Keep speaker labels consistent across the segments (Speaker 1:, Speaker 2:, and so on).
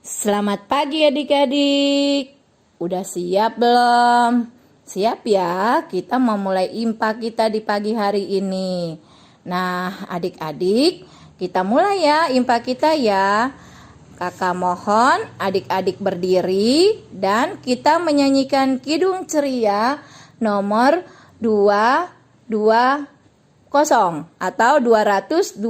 Speaker 1: Selamat pagi adik-adik. Udah siap belum? Siap ya, kita mau mulai IMPA kita di pagi hari ini. Nah, adik-adik, kita mulai ya IMPA kita ya. Kakak mohon adik-adik berdiri dan kita menyanyikan Kidung Ceria nomor 220 atau 220.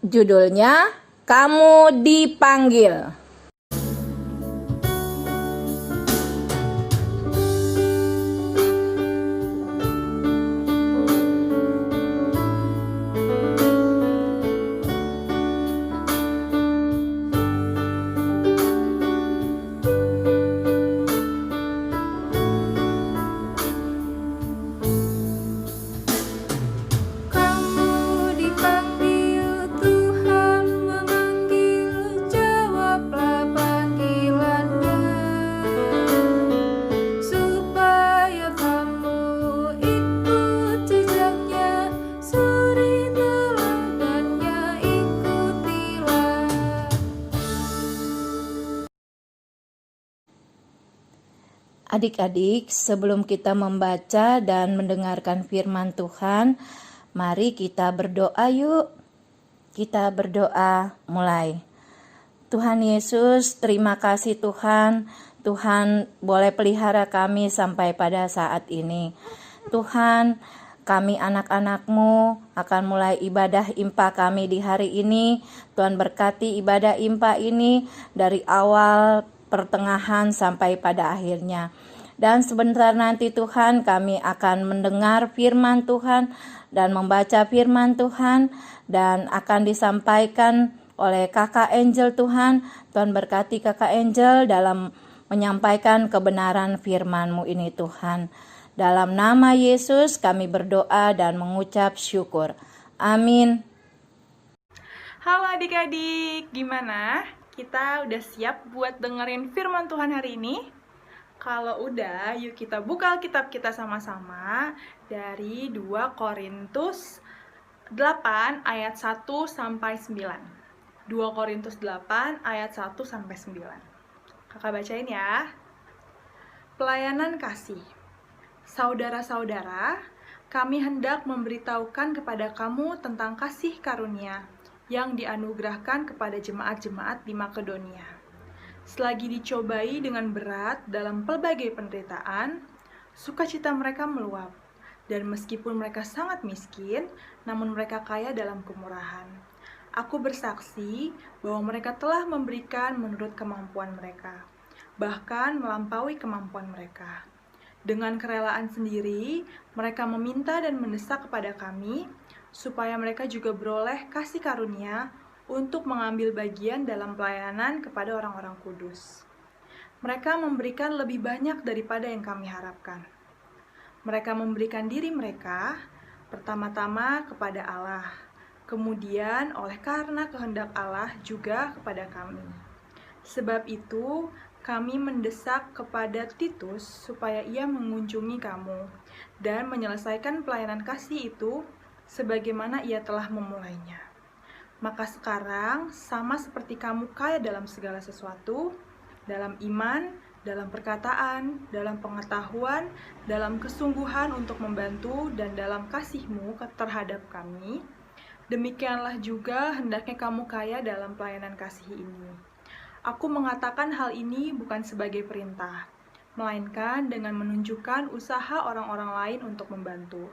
Speaker 1: Judulnya Kamu Dipanggil. Adik-adik, sebelum kita membaca dan mendengarkan firman Tuhan, mari kita berdoa yuk. Kita berdoa mulai. Tuhan Yesus, terima kasih Tuhan. Tuhan boleh pelihara kami sampai pada saat ini. Tuhan, kami anak-anak-Mu akan mulai ibadah IMPA kami di hari ini. Tuhan berkati ibadah IMPA ini dari awal, pertengahan sampai pada akhirnya. Dan sebentar nanti Tuhan kami akan mendengar firman Tuhan dan membaca firman Tuhan dan akan disampaikan oleh Kakak Angel Tuhan. Tuhan berkati Kakak Angel dalam menyampaikan kebenaran firman-Mu ini Tuhan. Dalam nama Yesus kami berdoa dan mengucap syukur. Amin.
Speaker 2: Halo adik-adik, gimana? Kita udah siap buat dengerin firman Tuhan hari ini? Kalau udah, yuk kita buka Alkitab kita sama-sama dari 2 Korintus 8 ayat 1 sampai 9. 2 Korintus 8 ayat 1 sampai 9. Kakak bacain ya. Pelayanan kasih. Saudara-saudara, kami hendak memberitahukan kepada kamu tentang kasih karunia yang dianugerahkan kepada jemaat-jemaat di Makedonia. Selagi dicobai dengan berat dalam pelbagai penderitaan, sukacita mereka meluap, dan meskipun mereka sangat miskin, namun mereka kaya dalam kemurahan. Aku bersaksi bahwa mereka telah memberikan menurut kemampuan mereka, bahkan melampaui kemampuan mereka. Dengan kerelaan sendiri, mereka meminta dan mendesak kepada kami, supaya mereka juga beroleh kasih karunia untuk mengambil bagian dalam pelayanan kepada orang-orang kudus. Mereka memberikan lebih banyak daripada yang kami harapkan. Mereka memberikan diri mereka, pertama-tama kepada Allah, kemudian oleh karena kehendak Allah juga kepada kami. Sebab itu, kami mendesak kepada Titus supaya ia mengunjungi kamu dan menyelesaikan pelayanan kasih itu sebagaimana ia telah memulainya. Maka sekarang, sama seperti kamu kaya dalam segala sesuatu, dalam iman, dalam perkataan, dalam pengetahuan, dalam kesungguhan untuk membantu, dan dalam kasihmu terhadap kami, demikianlah juga hendaknya kamu kaya dalam pelayanan kasih ini. Aku mengatakan hal ini bukan sebagai perintah, melainkan dengan menunjukkan usaha orang-orang lain untuk membantu.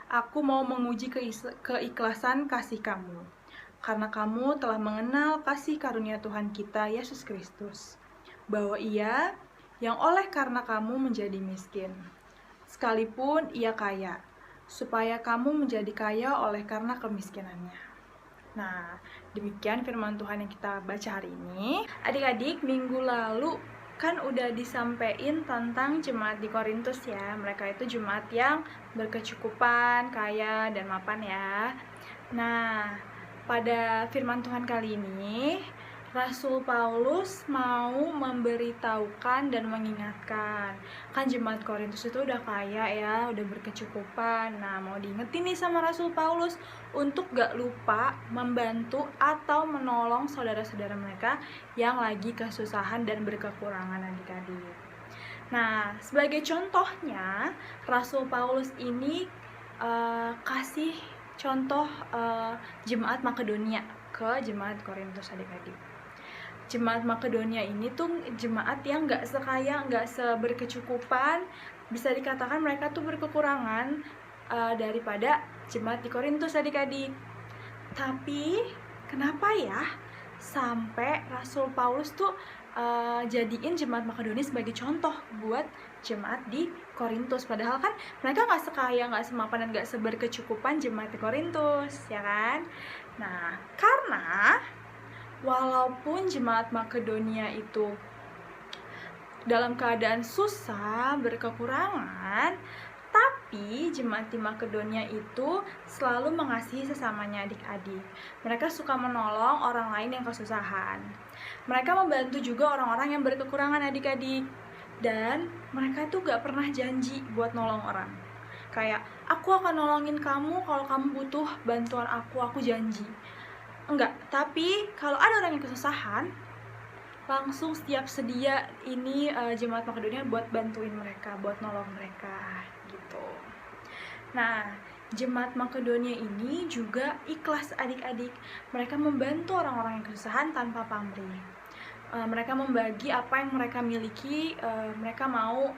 Speaker 2: Aku mau menguji keikhlasan kasih kamu, karena kamu telah mengenal kasih karunia Tuhan kita, Yesus Kristus, bahwa Ia yang oleh karena kamu menjadi miskin, sekalipun Ia kaya, supaya kamu menjadi kaya oleh karena kemiskinannya. Nah, demikian firman Tuhan yang kita baca hari ini. Adik-adik, minggu lalu kan udah disampaikan tentang jemaat di Korintus ya. Mereka itu jemaat yang berkecukupan, kaya, dan mapan ya. Nah, pada firman Tuhan kali ini, Rasul Paulus mau memberitahukan dan mengingatkan. Kan jemaat Korintus itu udah kaya ya, udah berkecukupan. Nah, mau diingetin nih sama Rasul Paulus untuk gak lupa membantu atau menolong saudara-saudara mereka yang lagi kesusahan dan berkekurangan adik-adik. Nah, sebagai contohnya, Rasul Paulus ini kasih contoh jemaat Makedonia ke jemaat Korintus adik-adik. Jemaat Makedonia ini tuh jemaat yang gak sekaya, gak seberkecukupan, bisa dikatakan mereka tuh berkekurangan daripada jemaat di Korintus adik-adik. Tapi kenapa ya sampai Rasul Paulus tuh jadiin jemaat Makedonia sebagai contoh buat jemaat di Korintus, padahal kan mereka gak sekaya, gak semapan, dan gak seberkecukupan jemaat di Korintus, ya kan? Nah, karena walaupun jemaat Makedonia itu dalam keadaan susah, berkekurangan, tapi jemaat di Makedonia itu selalu mengasihi sesamanya adik-adik. Mereka suka menolong orang lain yang kesusahan. Mereka membantu juga orang-orang yang berkekurangan adik-adik. Dan mereka tuh gak pernah janji buat nolong orang. Kayak, aku akan nolongin kamu kalau kamu butuh bantuan aku janji. Enggak, tapi kalau ada orang yang kesusahan, langsung siap sedia ini jemaat Makedonia buat bantuin mereka, buat nolong mereka gitu. Nah, jemaat Makedonia ini juga ikhlas adik-adik. Mereka membantu orang-orang yang kesusahan tanpa pamrih. Mereka membagi apa yang mereka miliki, mereka mau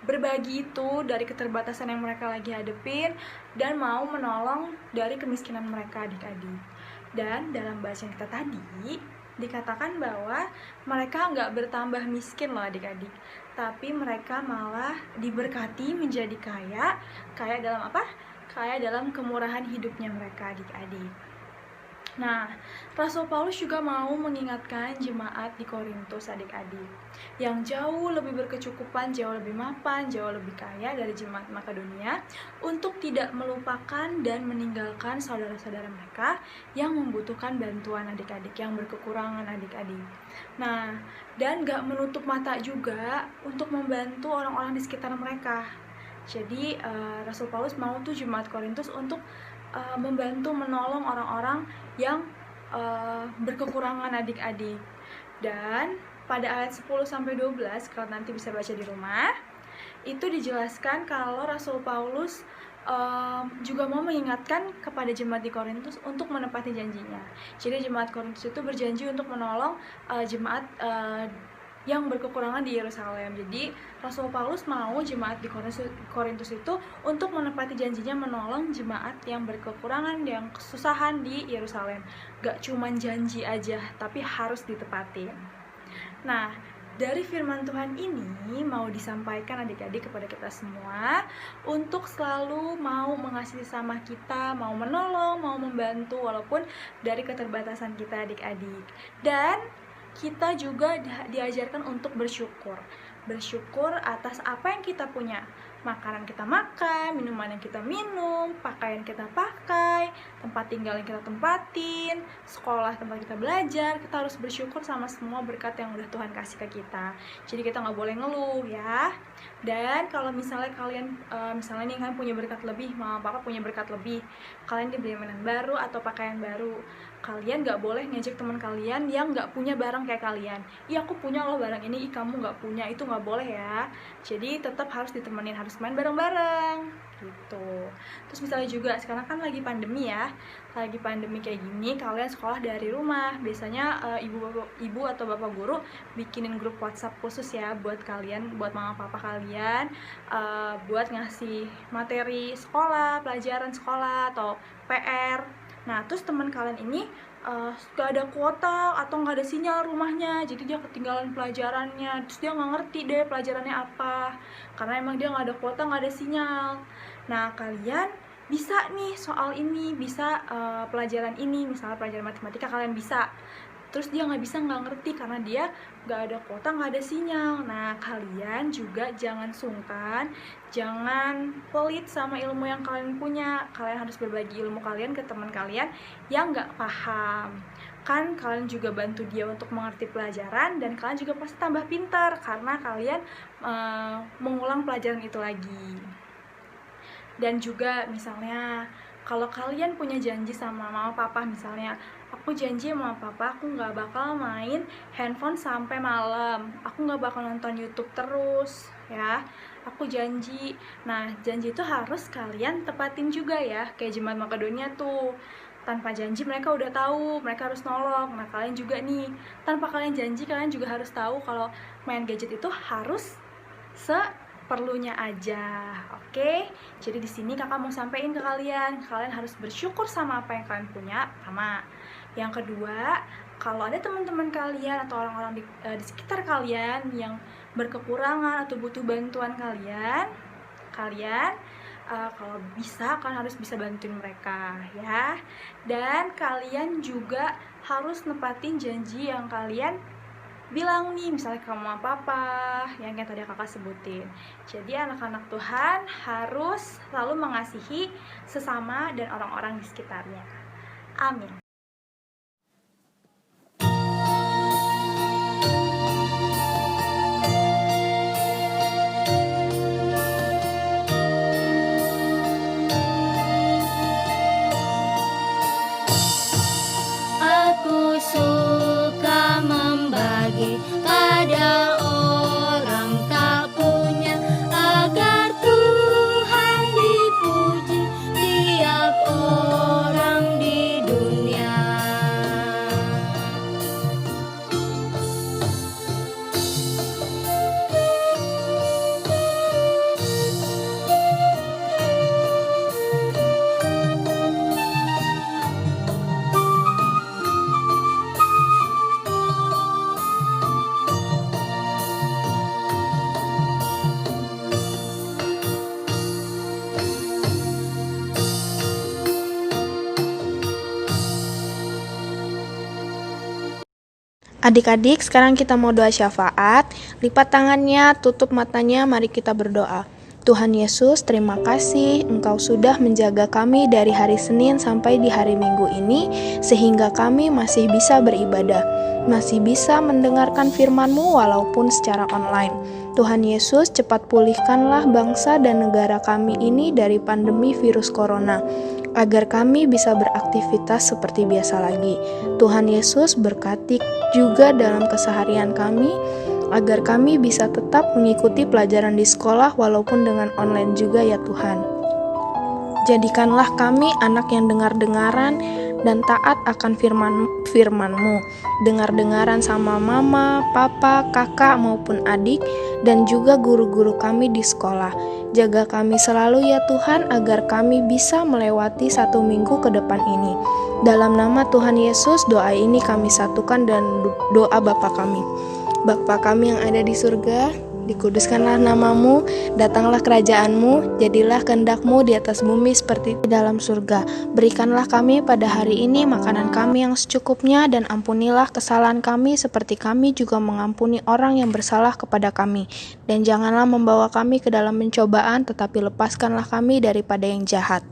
Speaker 2: berbagi itu dari keterbatasan yang mereka lagi hadepin, dan mau menolong dari kemiskinan mereka adik-adik. Dan dalam bahasa yang kita tadi, dikatakan bahwa mereka nggak bertambah miskin loh adik-adik, tapi mereka malah diberkati menjadi kaya. Kaya dalam apa? Kaya dalam kemurahan hidupnya mereka adik-adik. Nah, Rasul Paulus juga mau mengingatkan jemaat di Korintus adik-adik yang jauh lebih berkecukupan, jauh lebih mapan, jauh lebih kaya dari jemaat Makedonia, untuk tidak melupakan dan meninggalkan saudara-saudara mereka yang membutuhkan bantuan adik-adik, yang berkekurangan adik-adik. Nah, dan gak menutup mata juga untuk membantu orang-orang di sekitar mereka. Jadi Rasul Paulus mau tuh jemaat Korintus untuk membantu menolong orang-orang yang berkekurangan adik-adik. Dan pada ayat 10-12, kalau nanti bisa baca di rumah, itu dijelaskan kalau Rasul Paulus juga mau mengingatkan kepada jemaat di Korintus untuk menepati janjinya. Jadi jemaat Korintus itu berjanji untuk menolong jemaat yang berkekurangan di Yerusalem. Jadi Rasul Paulus mau jemaat di Korintus itu untuk menepati janjinya menolong jemaat yang berkekurangan, yang kesusahan di Yerusalem. Gak cuman janji aja, tapi harus ditepatin. Nah, dari firman Tuhan ini mau disampaikan adik-adik kepada kita semua untuk selalu mau mengasihi sama kita, mau menolong, mau membantu walaupun dari keterbatasan kita adik-adik. Dan kita juga diajarkan untuk bersyukur atas apa yang kita punya. Makanan kita makan, minuman yang kita minum, pakaian kita pakai, tempat tinggal yang kita tempatin, sekolah tempat kita belajar. Kita harus bersyukur sama semua berkat yang udah Tuhan kasih ke kita. Jadi kita nggak boleh ngeluh ya. Dan kalau misalnya kalian misalnya nih kalian punya berkat lebih, mama papa punya berkat lebih, kalian dibeli mainan baru atau pakaian baru, kalian nggak boleh ngejek teman kalian yang nggak punya barang kayak kalian. Iya, aku punya loh barang ini, kamu nggak punya. Itu nggak boleh ya. Jadi tetap harus ditemenin, harus main bareng-bareng gitu. Terus misalnya juga sekarang kan lagi pandemi ya, lagi pandemi kayak gini, kalian sekolah dari rumah. Biasanya ibu atau bapak guru bikinin grup WhatsApp khusus ya buat kalian, buat mama papa kalian, buat ngasih materi sekolah, pelajaran sekolah atau PR. Nah, terus teman kalian ini gak ada kuota atau gak ada sinyal rumahnya, jadi dia ketinggalan pelajarannya, terus dia gak ngerti deh pelajarannya apa, karena emang dia gak ada kuota, gak ada sinyal. Nah, kalian bisa nih soal ini, bisa pelajaran ini, misalnya pelajaran matematika kalian bisa. terus dia nggak ngerti karena dia nggak ada kuota, nggak ada sinyal. Nah, kalian juga jangan sungkan, jangan pelit sama ilmu yang kalian punya. Kalian harus berbagi ilmu kalian ke teman kalian yang nggak paham. Kan kalian juga bantu dia untuk mengerti pelajaran, dan kalian juga pasti tambah pintar karena kalian mengulang pelajaran itu lagi. Dan juga misalnya kalau kalian punya janji sama mama papa, misalnya aku janji sama papa aku nggak bakal main handphone sampai malam, aku nggak bakal nonton YouTube terus ya, aku janji. Nah, janji itu harus kalian tepatin juga ya, kayak Jemaat Makedonia tuh, tanpa janji mereka udah tahu mereka harus nolong. Nah, kalian juga nih, tanpa kalian janji kalian juga harus tahu kalau main gadget itu harus seperlunya aja. Oke, jadi di sini kakak mau sampaikan ke kalian, kalian harus bersyukur sama apa yang kalian punya, pertama. Yang kedua, kalau ada teman-teman kalian atau orang-orang di sekitar kalian yang berkekurangan atau butuh bantuan kalian kalau bisa kalian harus bisa bantuin mereka ya. Dan kalian juga harus nepatin janji yang kalian bilang nih, misalnya ke mama papa yang kayak tadi kakak sebutin. Jadi anak-anak Tuhan harus selalu mengasihi sesama dan orang-orang di sekitarnya. Amin.
Speaker 3: Aku suka membagi pada orang tak punya, agar Tuhan dipuji tiap orang di dunia.
Speaker 4: Adik-adik, sekarang kita mau doa syafaat. Lipat tangannya, tutup matanya, mari kita berdoa. Tuhan Yesus, terima kasih Engkau sudah menjaga kami dari hari Senin sampai di hari Minggu ini, sehingga kami masih bisa beribadah, masih bisa mendengarkan firman-Mu walaupun secara online. Tuhan Yesus, cepat pulihkanlah bangsa dan negara kami ini dari pandemi virus corona, agar kami bisa beraktivitas seperti biasa lagi. Tuhan Yesus, berkati juga dalam keseharian kami, agar kami bisa tetap mengikuti pelajaran di sekolah walaupun dengan online juga ya Tuhan. Jadikanlah kami anak yang dengar-dengaran dan taat akan firman-Mu, dengar-dengaran sama mama, papa, kakak maupun adik, dan juga guru-guru kami di sekolah. Jaga kami selalu ya Tuhan, agar kami bisa melewati 1 minggu ke depan ini. Dalam nama Tuhan Yesus, doa ini kami satukan dan doa Bapa kami. Bapa kami yang ada di surga, dikuduskanlah nama-Mu, datanglah kerajaan-Mu, jadilah kehendak-Mu di atas bumi seperti di dalam surga. Berikanlah kami pada hari ini makanan kami yang secukupnya, dan ampunilah kesalahan kami seperti kami juga mengampuni orang yang bersalah kepada kami. Dan janganlah membawa kami ke dalam pencobaan, tetapi lepaskanlah kami daripada yang jahat.